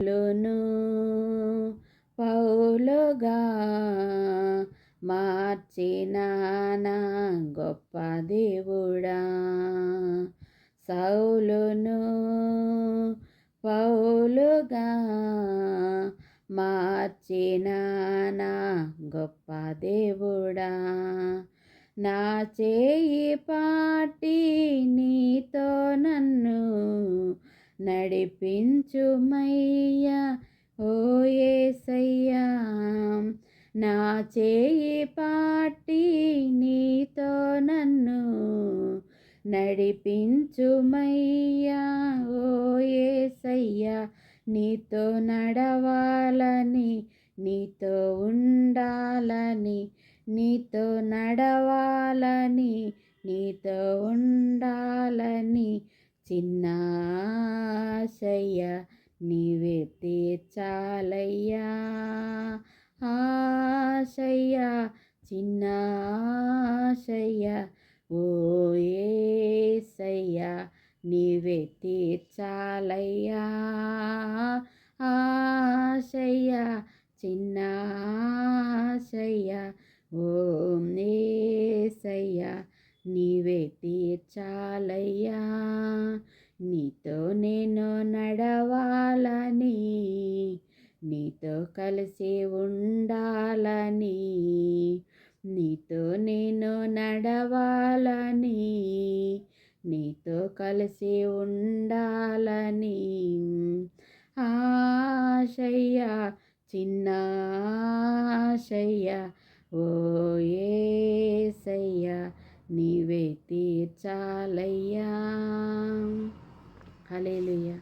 పౌలును పౌలుగా మార్చిన నా గొప్ప దేవుడా, సౌలును పౌలుగా మార్చిన నా గొప్ప దేవుడా, నా చేయి పాటి నీతో నన్ను నడిపించుమయ్యా ఓ యేసయ్యా, నా చేయి పాటి నీతో నన్ను నడిపించుమయ్యా ఓ యేసయ్యా, నీతో నడవాలని నీతో ఉండాలని, నీతో నడవాలని నీతో ఉండాలని చిన్న ఆశయ్య నీవే తీర్చాలయ్యా, ఆశయ్య చిన్న ఆశయ్య ఓ యేసయ్య నీవే తీర్చాలయ్యా, ఆశయ్య చిన్న ఆశయ్య ఓ యేసయ్య నీవే తీర్చాలయ్యా, నీతో నేను నడవాలని నీతో కలిసి ఉండాలని, నీతో నేను నడవాలని నీతో కలిసి ఉండాలని ఆశయ్య చిన్న ఆశయ్య ఓ యేసయ్య నీవే తీర్చాలయ్యా. హల్లెలూయా.